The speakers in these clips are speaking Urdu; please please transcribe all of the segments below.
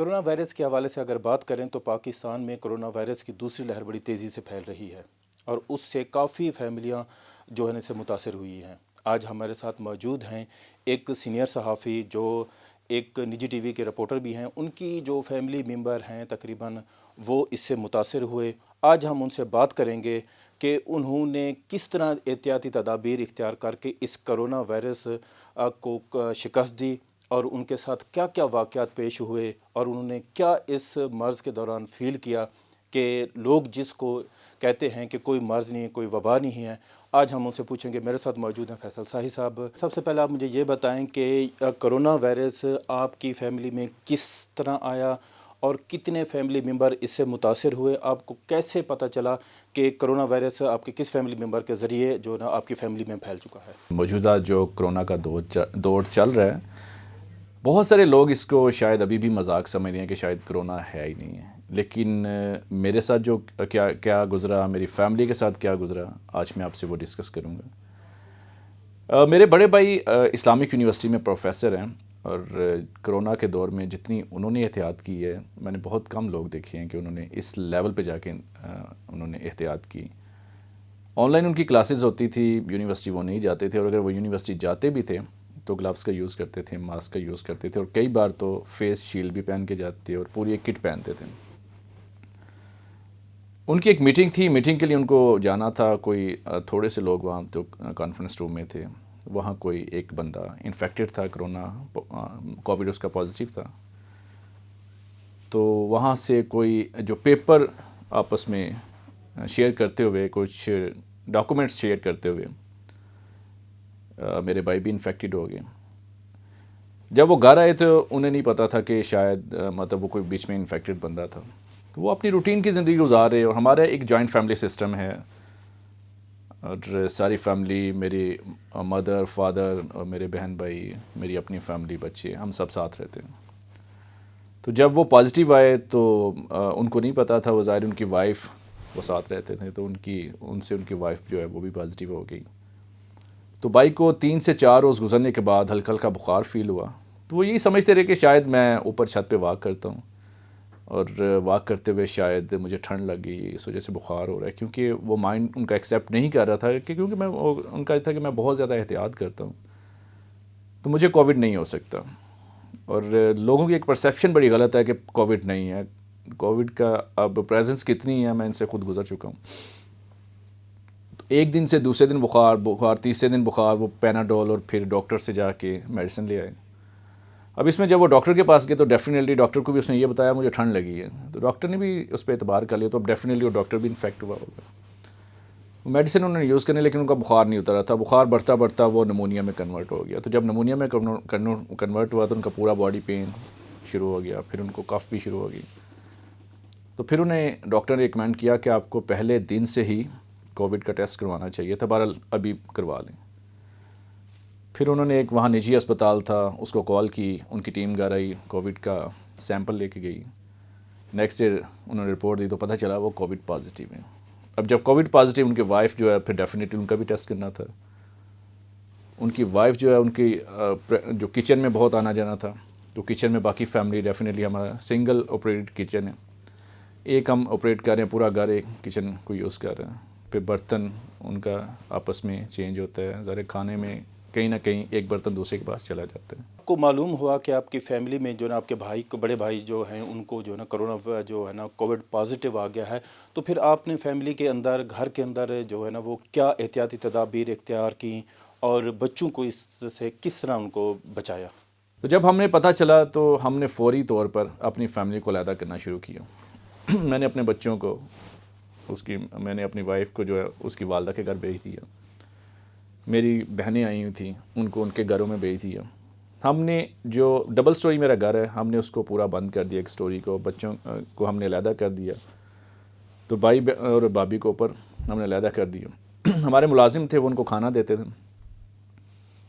کرونا وائرس کے حوالے سے اگر بات کریں تو پاکستان میں کرونا وائرس کی دوسری لہر بڑی تیزی سے پھیل رہی ہے اور اس سے کافی فیملیاں جو ہے سے متاثر ہوئی ہیں۔ آج ہمارے ساتھ موجود ہیں ایک سینئر صحافی جو ایک نجی ٹی وی کے رپورٹر بھی ہیں، ان کی جو فیملی ممبر ہیں تقریباً وہ اس سے متاثر ہوئے۔ آج ہم ان سے بات کریں گے کہ انہوں نے کس طرح احتیاطی تدابیر اختیار کر کے اس کرونا وائرس کو شکست دی اور ان کے ساتھ کیا کیا واقعات پیش ہوئے اور انہوں نے کیا اس مرض کے دوران فیل کیا کہ لوگ جس کو کہتے ہیں کہ کوئی مرض نہیں ہے، کوئی وبا نہیں ہے۔ آج ہم ان سے پوچھیں گے۔ میرے ساتھ موجود ہیں فیصل صاحب صاحب۔ سب سے پہلے آپ مجھے یہ بتائیں کہ کرونا وائرس آپ کی فیملی میں کس طرح آیا اور کتنے فیملی ممبر اس سے متاثر ہوئے؟ آپ کو کیسے پتہ چلا کہ کرونا وائرس آپ کے کس فیملی ممبر کے ذریعے جو نا آپ کی فیملی میں پھیل چکا ہے؟ موجودہ جو کرونا کا دور چل رہا ہے، بہت سارے لوگ اس کو شاید ابھی بھی مذاق سمجھ رہے ہیں کہ شاید کرونا ہے ہی نہیں ہے، لیکن میرے ساتھ جو کیا گزرا، میری فیملی کے ساتھ کیا گزرا، آج میں آپ سے وہ ڈسکس کروں گا۔ میرے بڑے بھائی اسلامک یونیورسٹی میں پروفیسر ہیں اور کرونا کے دور میں جتنی انہوں نے احتیاط کی ہے، میں نے بہت کم لوگ دیکھے ہیں کہ انہوں نے اس لیول پہ جا کے انہوں نے احتیاط کی۔ آن لائن ان کی کلاسز ہوتی تھی، یونیورسٹی وہ نہیں جاتے تھے، اور اگر وہ یونیورسٹی جاتے بھی تھے تو گلوز کا یوز کرتے تھے، ماسک کا یوز کرتے تھے، اور کئی بار تو فیس شیلڈ بھی پہن کے جاتے تھے اور پوری ایک کٹ پہنتے تھے۔ ان کی ایک میٹنگ تھی، میٹنگ کے لیے ان کو جانا تھا، کوئی تھوڑے سے لوگ وہاں تو کانفرنس روم میں تھے، وہاں کوئی ایک بندہ انفیکٹڈ تھا، کرونا کووڈ اس کا پازیٹیو تھا۔ تو وہاں سے کوئی جو پیپر آپس میں شیئر کرتے ہوئے، کچھ ڈاکومنٹس شیئر کرتے ہوئے میرے بھائی بھی انفیکٹڈ ہو گئے۔ جب وہ گھر آئے تو انہیں نہیں پتا تھا کہ شاید وہ کوئی بیچ میں انفیکٹڈ بندہ تھا، تو وہ اپنی روٹین کی زندگی گزار رہے۔ اور ہمارا ایک جوائنٹ فیملی سسٹم ہے، اور ساری فیملی، میری مدر، فادر اور میرے بہن بھائی، میری اپنی فیملی، بچے، ہم سب ساتھ رہتے ہیں۔ تو جب وہ پازیٹیو آئے تو ان کو نہیں پتا تھا، وہ ظاہر ان کی وائف وہ ساتھ رہتے تھے، تو ان سے ان کی وائف جو ہے وہ بھی پازیٹیو ہو گئی۔ تو بھائی کو 3 سے 4 روز گزرنے کے بعد ہلکا ہلکا بخار فیل ہوا، تو وہ یہی سمجھتے رہے کہ شاید میں اوپر چھت پہ واک کرتا ہوں، اور واک کرتے ہوئے شاید مجھے ٹھنڈ لگ گئی، اس وجہ سے بخار ہو رہا ہے، کیونکہ وہ مائنڈ ان کا ایکسیپٹ نہیں کر رہا تھا کہ کیونکہ ان کا تھا کہ میں بہت زیادہ احتیاط کرتا ہوں تو مجھے کووڈ نہیں ہو سکتا۔ اور لوگوں کی ایک پرسیپشن بڑی غلط ہے کہ کووڈ نہیں ہے۔ کووڈ کا اب پریزنس کتنی ہے، میں ان سے خود گزر چکا ہوں۔ تو ایک دن سے دوسرے دن بخار، تیسرے دن بخار، وہ پیناڈول، اور پھر ڈاکٹر سے جا کے میڈیسن لے آئے۔ اب اس میں جب وہ ڈاکٹر کے پاس گئے تو ڈیفینیٹلی ڈاکٹر کو بھی اس نے یہ بتایا مجھے ٹھنڈ لگی ہے، تو ڈاکٹر نے بھی اس پہ اعتبار کر لیا، تو اب ڈیفینیٹلی وہ ڈاکٹر بھی انفیکٹ ہوا ہوگا۔ میڈیسن انہوں نے یوز کرنے، لیکن ان کا بخار نہیں اترا تھا، بخار بڑھتا بڑھتا وہ نمونیا میں کنورٹ ہو گیا۔ تو جب نمونیا میں کنورٹ ہوا تو ان کا پورا باڈی پین شروع ہو گیا، پھر ان کو کف بھی شروع ہو گئی۔ تو پھر انہیں ڈاکٹر نے ریکمینڈ کیا کہ آپ کو پہلے دن سے ہی کووڈ کا ٹیسٹ کروانا چاہیے تھا، بہرحال ابھی کروا لیں۔ پھر انہوں نے ایک وہاں نجی اسپتال تھا، اس کو کال کی، ان کی ٹیم گھر آئی، کووڈ کا سیمپل لے کے گئی۔ نیکسٹ ڈے انہوں نے رپورٹ دی تو پتہ چلا وہ کووڈ پازیٹیو ہے۔ اب جب کووڈ پازیٹیو، ان کی وائف جو ہے، پھر ڈیفینیٹلی ان کا بھی ٹیسٹ کرنا تھا۔ ان کی وائف جو ہے، ان کی جو کچن میں بہت آنا جانا تھا، تو کچن میں باقی فیملی، ڈیفینیٹلی ہمارا سنگل آپریٹڈ کچن ہے، ایک ہم آپریٹ کر رہے ہیں، پورا گھر ایک کچن کو یوز کر رہے ہیں۔ پھر برتن ان کا آپس میں چینج ہوتا ہے، ذرا کھانے میں کہیں نہ کہیں ایک برتن دوسرے کے پاس چلا جاتا ہے۔ آپ کو معلوم ہوا کہ آپ کی فیملی میں جو نا آپ کے بھائی کو، بڑے بھائی جو ہیں، ان کو جو ہے نا کرونا جو ہے نا کووڈ پازیٹیو آ گیا ہے، تو پھر آپ نے فیملی کے اندر، گھر کے اندر جو ہے نا وہ کیا احتیاطی تدابیر اختیار کی اور بچوں کو اس سے کس طرح ان کو بچایا؟ تو جب ہم نے پتہ چلا تو ہم نے فوری طور پر اپنی فیملی کو علیحدہ کرنا شروع کیا۔ میں نے اپنے بچوں کو میں نے اپنی وائف کو جو ہے اس کی والدہ کے گھر بھیج دیا، میری بہنیں آئی ہوئی تھیں ان کو ان کے گھروں میں بھیج دیا۔ ہم نے جو ڈبل سٹوری میرا گھر ہے، ہم نے اس کو پورا بند کر دیا، ایک سٹوری کو، بچوں کو ہم نے علیحدہ کر دیا، تو بھائی اور بھابھی کو اوپر ہم نے علیحدہ کر دیا۔ ہمارے ملازم تھے، وہ ان کو کھانا دیتے تھے،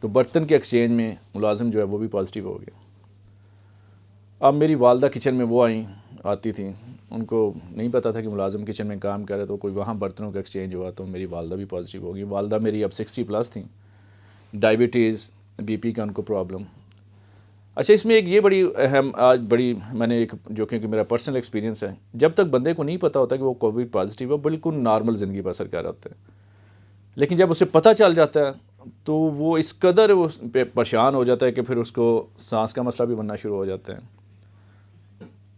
تو برتن کے ایکسچینج میں ملازم جو ہے وہ بھی پازیٹیو ہو گیا۔ اب میری والدہ کچن میں وہ آتی تھیں، ان کو نہیں پتا تھا کہ ملازم کچن میں کام کر رہے، تو کوئی وہاں برتنوں کا ایکسچینج ہوا تو میری والدہ بھی پازیٹیو ہو گئی۔ والدہ میری اب 60+ تھیں، ڈائبٹیز، بی پی کا ان کو پرابلم، اچھا، اس میں ایک یہ بڑی اہم آج بڑی میں نے ایک جو کہ میرا پرسنل ایکسپیرینس ہے، جب تک بندے کو نہیں پتہ ہوتا کہ وہ کووڈ پازیٹیو ہے، بالکل نارمل زندگی بسر کر رہا ہوتا ہے، لیکن جب اسے پتہ چل جاتا ہے تو وہ اس قدر وہ پریشان ہو جاتا ہے کہ پھر اس کو سانس کا مسئلہ بھی بننا شروع ہو جاتا ہے،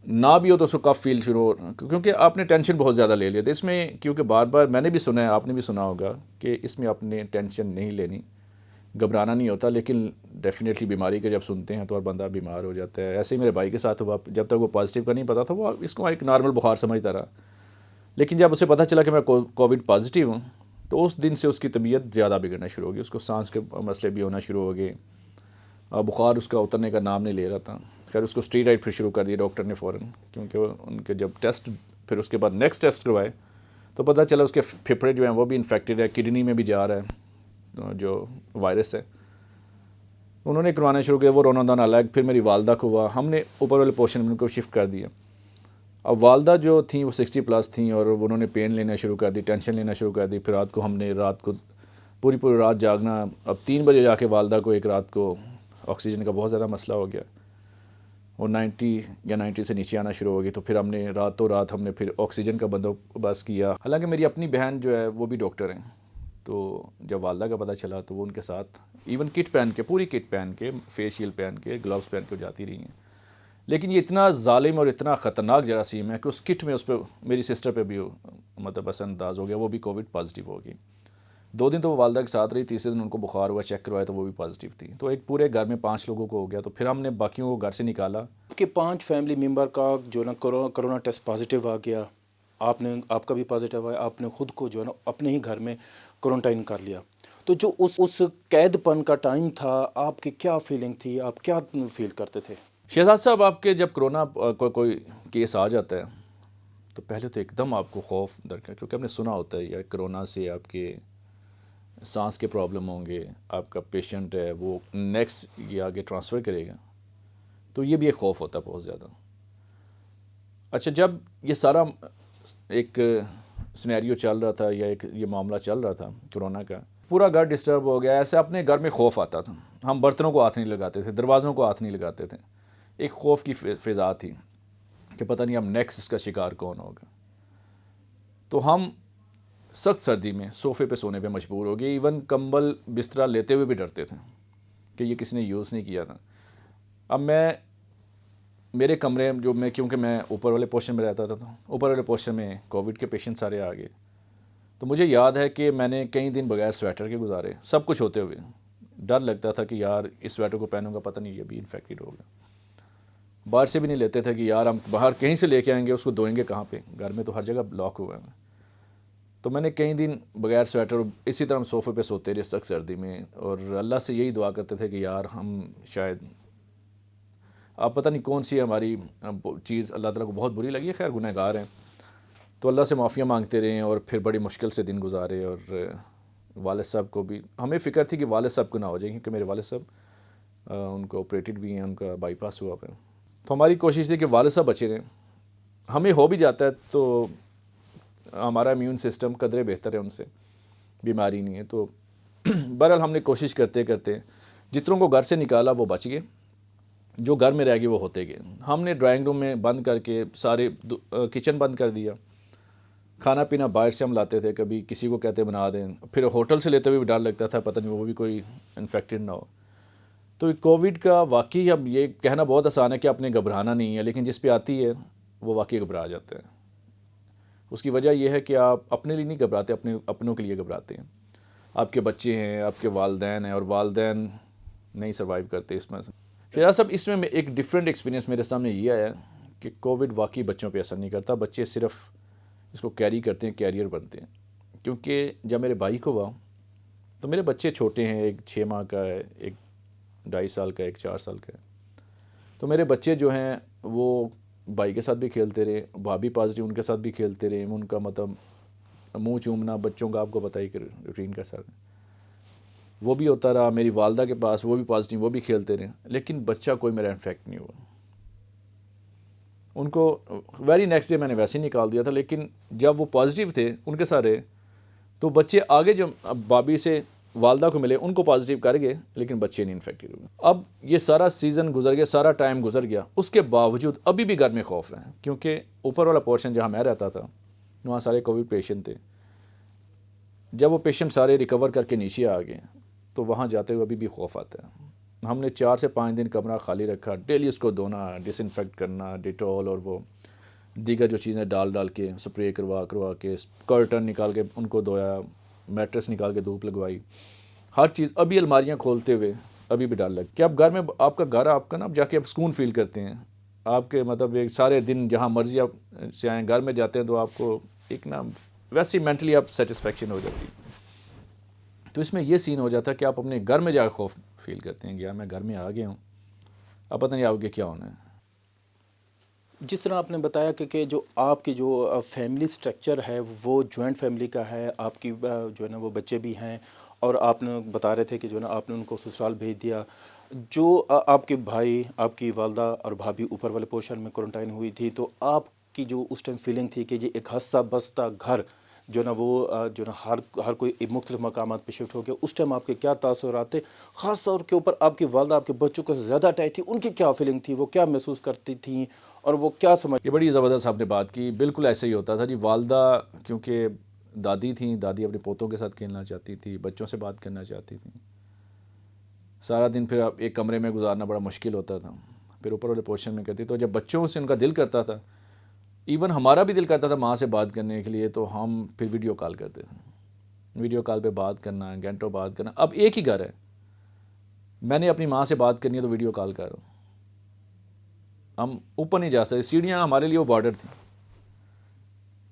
نہ بھی ہو تو اس کو کف فیل شروع ہو، کیونکہ آپ نے ٹینشن بہت زیادہ لے لیا تھا اس میں، کیونکہ بار بار میں نے بھی سنا ہے، آپ نے بھی سنا ہوگا کہ اس میں آپ نے ٹینشن نہیں لینی، گھبرانا نہیں ہوتا، لیکن ڈیفینیٹلی بیماری کا جب سنتے ہیں تو اور بندہ بیمار ہو جاتا ہے۔ ایسے ہی میرے بھائی کے ساتھ ہوا، جب تک وہ پازیٹیو کا نہیں پتا تھا وہ اس کو ایک نارمل بخار سمجھتا رہا، لیکن جب اسے پتہ چلا کہ میں کووڈ پازیٹیو ہوں تو اس دن سے اس کی طبیعت زیادہ بگڑنا شروع ہو گئی، اس کو سانس کے مسئلے بھی ہونا شروع ہو گئے، بخار اس کا اترنے کا نام نہیں لے رہا تھا۔ خیر اس کو اسٹیرائڈ پھر شروع کر دیا ڈاکٹر نے فوراً، کیونکہ ان کے جب ٹیسٹ پھر اس کے بعد نیکسٹ ٹیسٹ کروائے تو پتہ چلا اس کے پھپھڑے جو ہیں وہ بھی انفیکٹڈ ہے، کڈنی میں بھی جا رہا ہے جو وائرس ہے۔ انہوں نے کروانا شروع کیا، وہ رونا دھونا الگ، پھر میری والدہ کو ہوا، ہم نے اوپر والے پورشن میں ان کو شفٹ کر دیا۔ اب والدہ جو تھیں وہ 60+ تھیں اور انہوں نے پین لینا شروع کر دی، ٹینشن لینا شروع کر دی، پھر رات کو ہم نے پوری رات جاگنا، اب 3 بجے جا کے والدہ کو ایک رات کو آکسیجن کا بہت زیادہ مسئلہ ہو گیا، وہ 90 سے نیچے آنا شروع ہو گئی، تو پھر ہم نے راتوں رات ہم نے پھر آکسیجن کا بندوبست کیا۔ حالانکہ میری اپنی بہن جو ہے وہ بھی ڈاکٹر ہیں، تو جب والدہ کا پتہ چلا تو وہ ان کے ساتھ ایون کٹ پہن کے، پوری کٹ پہن کے، فیس شیلڈ پہن کے، گلوز پہن کے جاتی رہی ہیں، لیکن یہ اتنا ظالم اور اتنا خطرناک جراثیم ہے کہ اس کٹ میں اس پہ میری سسٹر پہ بھی مطلب اثر انداز ہو گیا، وہ بھی کووڈ پازیٹیو ہو گئی۔ 2 دن تو وہ والدہ کے ساتھ رہی، تیسرے دن ان کو بخار ہوا، چیک کروایا تو وہ بھی پازیٹیو تھی، تو ایک پورے گھر میں 5 لوگوں کو ہو گیا، تو پھر ہم نے باقیوں کو گھر سے نکالا۔ کہ 5 فیملی ممبر کا جو نا کرونا ٹیسٹ پازیٹیو آ گیا، آپ کا بھی پازیٹیو آیا، آپ نے خود کو جو ہے نا اپنے ہی گھر میں کوارنٹائن کر لیا، تو جو اس قید پن کا ٹائم تھا، آپ کی کیا فیلنگ تھی، آپ کیا فیل کرتے تھے؟ شہزاد صاحب، آپ کے جب کرونا کوئی کیس آ جاتا ہے تو پہلے تو ایک دم آپ کو خوف درکار، کیونکہ آپ نے سنا ہوتا ہے یا کرونا سے آپ کے سانس کے پرابلم ہوں گے، آپ کا پیشنٹ ہے وہ نیکسٹ یہ آگے ٹرانسفر کرے گا، تو یہ بھی ایک خوف ہوتا ہے بہت زیادہ۔ اچھا، جب یہ سارا ایک سنیریو چل رہا تھا یا ایک یہ معاملہ چل رہا تھا کرونا کا، پورا گھر ڈسٹرب ہو گیا، ایسے اپنے گھر میں خوف آتا تھا، ہم برتنوں کو ہاتھ نہیں لگاتے تھے، دروازوں کو ہاتھ نہیں لگاتے تھے، ایک خوف کی فضا تھی کہ پتہ نہیں ہم نیکسٹ اس کا شکار کون ہوگا۔ تو ہم سخت سردی میں صوفے پہ سونے پہ مجبور ہو گئے، ایون کمبل بستر لیتے ہوئے بھی ڈرتے تھے کہ یہ کسی نے یوز نہیں کیا تھا۔ اب میرے کمرے جو میں، کیونکہ میں اوپر والے پورشن میں رہتا تھا، تو اوپر والے پورشن میں کووڈ کے پیشنٹ سارے آ گئے، تو مجھے یاد ہے کہ میں نے کئی دن بغیر سویٹر کے گزارے، سب کچھ ہوتے ہوئے ڈر لگتا تھا کہ یار اس سویٹر کو پہنوں گا پتہ نہیں یہ بھی انفیکٹڈ ہوگا، باہر سے بھی نہیں لیتے تھے کہ یار ہم باہر کہیں سے لے کے آئیں گے، اس کو دھوئیں گے کہاں پہ، گھر میں تو ہر جگہ لاک ہوا ہے۔ تو میں نے کئی دن بغیر سویٹر اسی طرح ہم صوفے پہ سوتے رہے سخت سردی میں، اور اللہ سے یہی دعا کرتے تھے کہ یار ہم شاید آپ پتہ نہیں کون سی ہماری چیز اللہ تعالیٰ کو بہت بری لگی ہے، خیر گنہ گار ہیں، تو اللہ سے معافیاں مانگتے رہے، اور پھر بڑی مشکل سے دن گزارے، اور والد صاحب کو بھی ہمیں فکر تھی کہ والد صاحب کو نہ ہو جائے، کیونکہ میرے والد صاحب ان کو آپریٹڈ بھی ہیں، ان کا بائی پاس ہوا ہے، تو ہماری کوشش تھی کہ والد صاحب بچے رہیں، ہمیں ہو بھی جاتا ہے تو ہمارا امیون سسٹم قدرے بہتر ہے ان سے، بیماری نہیں ہے، تو بہرحال ہم نے کوشش کرتے کرتے جتنوں کو گھر سے نکالا وہ بچ گئے، جو گھر میں رہ گئے وہ ہوتے گئے۔ ہم نے ڈرائنگ روم میں بند کر کے سارے کچن بند کر دیا، کھانا پینا باہر سے ہم لاتے تھے، کبھی کسی کو کہتے بنا دیں، پھر ہوٹل سے لیتے ہوئے بھی ڈر لگتا تھا پتہ نہیں وہ بھی کوئی انفیکٹڈ نہ ہو۔ تو کووڈ کا واقعی اب یہ کہنا بہت آسان ہے کہ آپ نے گھبرانا نہیں ہے، لیکن جس پہ آتی ہے وہ واقعی گھبرا جاتا ہے۔ اس کی وجہ یہ ہے کہ آپ اپنے لیے نہیں گھبراتے، اپنوں کے لیے گھبراتے ہیں، آپ کے بچے ہیں، آپ کے والدین ہیں، اور والدین نہیں سروائیو کرتے اس میں۔ شہزاد صاحب، اس میں ایک ڈفرینٹ ایکسپیرینس میرے سامنے یہ آیا کہ کووڈ واقعی بچوں پہ اثر نہیں کرتا، بچے صرف اس کو کیری کرتے ہیں، کیریئر بنتے ہیں۔ کیونکہ جب میرے بھائی کو ہوا تو میرے بچے چھوٹے ہیں، ایک 6 ماہ کا ہے، ایک 2.5 سال کا ہے، ایک 4 سال کا ہے، تو میرے بچے جو ہیں وہ بھائی کے ساتھ بھی کھیلتے رہے، بھابھی پازیٹیو ان کے ساتھ بھی کھیلتے رہے، ان کا مطلب منہ چومنا بچوں کا آپ کو پتہ ہی کہ روٹین کا ساتھ وہ بھی ہوتا رہا، میری والدہ کے پاس وہ بھی پازیٹیو، وہ بھی کھیلتے رہے، لیکن بچہ کوئی میرا انفیکٹ نہیں ہوا۔ ان کو ویری نیکسٹ ڈے میں نے ویسے ہی نکال دیا تھا، لیکن جب وہ پازیٹیو تھے ان کے ساتھ رہے تو بچے آگے جو بابی سے والدہ کو ملے ان کو پازیٹیو کر گئے لیکن بچے نہیں انفیکٹڈ ہوئے. اب یہ سارا سیزن گزر گیا, سارا ٹائم گزر گیا, اس کے باوجود ابھی بھی گھر میں خوف ہے, کیونکہ اوپر والا پورشن جہاں میں رہتا تھا وہاں سارے کووڈ پیشنٹ تھے. جب وہ پیشنٹ سارے ریکور کر کے نیچے آ گئے تو وہاں جاتے ہوئے ابھی بھی خوف آتا ہے. ہم نے 4 سے 5 دن کمرہ خالی رکھا, ڈیلی اس کو دھونا, ڈس انفیکٹ کرنا, ڈیٹول اور وہ دیگر جو چیزیں ڈال کے سپرے کروا کے, کرٹن نکال کے ان کو دھویا, میٹرس نکال کے دھوپ لگوائی, ہر چیز. ابھی الماریاں کھولتے ہوئے ابھی بھی ڈر لگ کہ اب گھر میں آپ کا گھر آپ کا نا, اب جا کے آپ سکون فیل کرتے ہیں. آپ کے مطلب ایک سارے دن جہاں مرضی آپ سے آئیں, گھر میں جاتے ہیں تو آپ کو ایک نا ویسی مینٹلی آپ سیٹسفیکشن ہو جاتی. تو اس میں یہ سین ہو جاتا ہے کہ آپ اپنے گھر میں جا کے خوف فیل کرتے ہیں کہ یار میں گھر میں آ گیا ہوں, اب پتہ نہیں آگے کیا ہونا ہے. جس طرح آپ نے بتایا کہ جو آپ کی جو فیملی سٹرکچر ہے وہ جوائنٹ فیملی کا ہے, آپ کی جو ہے نا وہ بچے بھی ہیں, اور آپ نے بتا رہے تھے کہ جو ہے نا آپ نے ان کو سسرال بھیج دیا. جو آپ کے بھائی, آپ کی والدہ اور بھابھی اوپر والے پورشن میں کوارنٹائن ہوئی تھی, تو آپ کی جو اس ٹائم فیلنگ تھی کہ یہ ایک ہنستا بستا گھر جو ہے نا وہ جو ہے نا ہر کوئی مختلف مقامات پہ شفٹ ہو گیا, اس ٹائم آپ کے کیا تاثرات تھے؟ خاص طور کے اوپر آپ کی والدہ آپ کے بچوں کو زیادہ اٹیچ تھی, ان کی کیا فیلنگ تھی, وہ کیا محسوس کرتی تھیں اور وہ کیا سمجھ؟ یہ بڑی زبردست آپ نے بات کی. بالکل ایسے ہی ہوتا تھا جی. والدہ کیونکہ دادی تھیں, دادی اپنے پوتوں کے ساتھ کھیلنا چاہتی تھی, بچوں سے بات کرنا چاہتی تھیں. سارا دن پھر آپ ایک کمرے میں گزارنا بڑا مشکل ہوتا تھا. پھر اوپر والے پورشن میں کرتی, تو جب بچوں سے ان کا دل کرتا تھا, ایون ہمارا بھی دل کرتا تھا ماں سے بات کرنے کے لیے, تو ہم پھر ویڈیو کال کرتے تھے. ویڈیو کال پہ بات کرنا, گھنٹوں بات کرنا. اب ایک ہی گھر ہے, میں نے اپنی ماں سے بات کرنی ہے تو ویڈیو کال کر رہا ہوں. ہم اوپر نہیں جا سکتے. سیڑھیاں ہمارے لیے وہ بارڈر تھیں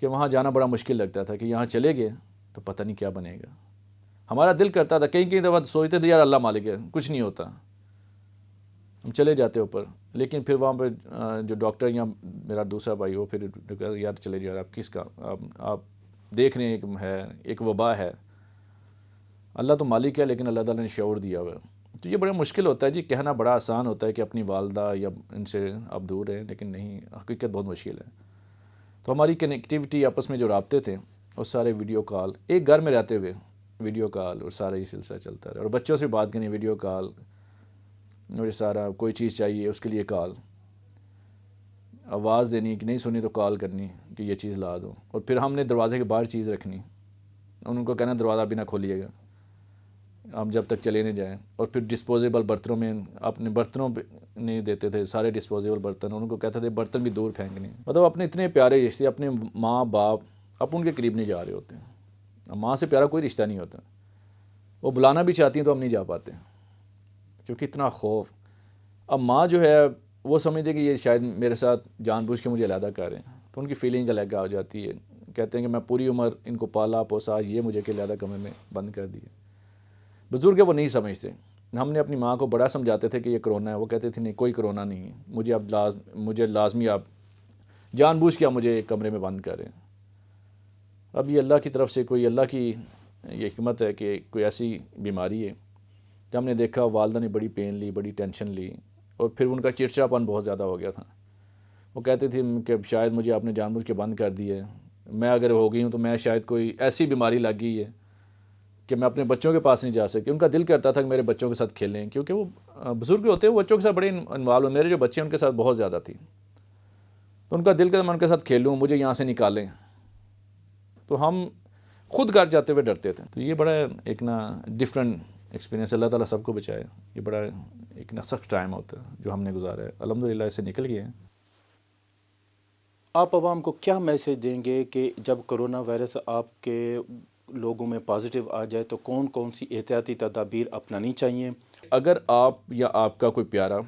کہ وہاں جانا بڑا مشکل لگتا تھا کہ یہاں چلے گئے تو پتہ نہیں کیا بنے گا. ہمارا دل کرتا تھا, کئی دفعہ سوچتے تھے یار اللہ مالک ہے, کچھ نہیں ہوتا, ہم چلے جاتے اوپر. لیکن پھر وہاں پہ جو ڈاکٹر یا میرا دوسرا بھائی وہ پھر یار چلے جا, آپ کس کا, آپ دیکھ رہے ہیں ایک وبا ہے. اللہ تو مالک ہے لیکن اللہ تعالیٰ نے شعور دیا ہوا ہے. تو یہ بڑا مشکل ہوتا ہے جی. کہنا بڑا آسان ہوتا ہے کہ اپنی والدہ یا ان سے آپ دور رہیں, لیکن نہیں, حقیقت بہت مشکل ہے. تو ہماری کنیکٹیوٹی آپس میں جو رابطے تھے وہ سارے ویڈیو کال, ایک گھر میں رہتے ہوئے ویڈیو کال, اور سارا یہ سلسلہ چلتا رہا. اور بچوں سے بات کرنی ویڈیو کال, اور سارا کوئی چیز چاہیے اس کے لیے کال, آواز دینی کہ نہیں سنی تو کال کرنی کہ یہ چیز لا دو. اور پھر ہم نے دروازے کے باہر چیز رکھنی, ان کو کہنا دروازہ بھی نہ کھولیے گا ہم جب تک چلے نہیں جائیں. اور پھر ڈسپوزیبل برتنوں میں اپنے برتنوں نہیں دیتے تھے, سارے ڈسپوزیبل برتن, ان کو کہتے تھے برتن بھی دور پھینکنے. مطلب اپنے اتنے پیارے رشتے, اپنے ماں باپ, اب ان کے قریب نہیں جا رہے ہوتے ہیں. ماں سے پیارا کوئی رشتہ نہیں ہوتا. وہ بلانا بھی چاہتی ہیں تو ہم نہیں جا پاتے کیونکہ اتنا خوف. اب ماں جو ہے وہ سمجھتے کہ یہ شاید میرے ساتھ جان بوجھ کے مجھے علیحدہ کر رہے ہیں, تو ان کی فیلنگ الگ آ جاتی ہے. کہتے ہیں کہ میں پوری عمر ان کو پالا پوسا, یہ مجھے کہ علیحدہ کمرے میں بند کر دیے. بزرگ وہ نہیں سمجھتے. ہم نے اپنی ماں کو بڑا سمجھاتے تھے کہ یہ کرونا ہے, وہ کہتے تھے نہیں کوئی کرونا نہیں ہے, مجھے لازمی آپ جان بوجھ کے آپ مجھے ایک کمرے میں بند کر رہے ہیں. اب یہ اللہ کی طرف سے کوئی, اللہ کی یہ حکمت ہے کہ کوئی ایسی بیماری ہے کہ ہم نے دیکھا والدہ نے بڑی پین لی, بڑی ٹینشن لی, اور پھر ان کا چڑچڑاپن بہت زیادہ ہو گیا تھا. وہ کہتے تھے کہ شاید مجھے آپ نے جان بوجھ کے بند کر دی ہے, میں اگر ہو گئی ہوں تو میں شاید کوئی ایسی بیماری لگ گئی ہے کہ میں اپنے بچوں کے پاس نہیں جا سکتی. ان کا دل کرتا تھا کہ میرے بچوں کے ساتھ کھیلیں, کیونکہ وہ بزرگ ہوتے ہیں, وہ بچوں کے ساتھ بڑے انوالو ہیں. میرے جو بچے ہیں ان کے ساتھ بہت زیادہ تھی, تو ان کا دل کرتا میں ان کے ساتھ کھیلوں, مجھے یہاں سے نکالیں. تو ہم خود گھر جاتے ہوئے ڈرتے تھے. تو یہ بڑا ایک نا ڈفرینٹ ایکسپیرینس. اللہ تعالیٰ سب کو بچائے. یہ بڑا ایک نا سخت ٹائم ہوتا ہے جو ہم نے گزارا ہے. الحمدللہ اس سے نکل گئے ہیں. آپ عوام کو کیا میسج دیں گے کہ جب کرونا وائرس آپ کے لوگوں میں پازیٹیو آ جائے تو کون کون سی احتیاطی تدابیر اپنانی چاہیے؟ اگر آپ یا آپ کا کوئی پیارا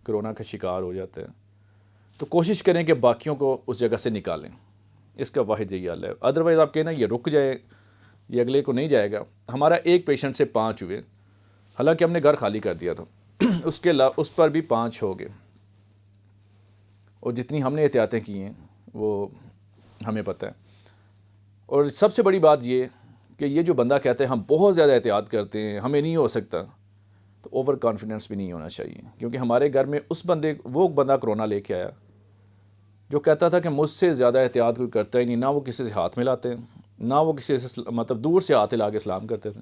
کرونا کا شکار ہو جاتا ہے تو کوشش کریں کہ باقیوں کو اس جگہ سے نکالیں. اس کا واحد یہی حل ہے. ادروائز آپ کہنا یہ رک جائے, یہ اگلے کو نہیں جائے گا. ہمارا ایک پیشنٹ سے 5 ہوئے, حالانکہ ہم نے گھر خالی کر دیا تھا, اس پر بھی 5 ہو گئے. اور جتنی ہم نے احتیاطیں کی ہیں وہ ہمیں پتہ ہے. اور سب سے بڑی بات یہ کہ یہ جو بندہ کہتا ہے ہم بہت زیادہ احتیاط کرتے ہیں, ہمیں نہیں ہو سکتا, تو اوور کانفیڈنس بھی نہیں ہونا چاہیے. کیونکہ ہمارے گھر میں وہ بندہ کرونا لے کے آیا جو کہتا تھا کہ مجھ سے زیادہ احتیاط کوئی کرتا ہی نہیں, نہ وہ کسی سے ہاتھ ملاتے ہیں, نہ وہ کسی سے مطلب دور سے ہاتھ ہلا کے سلام کرتے تھے.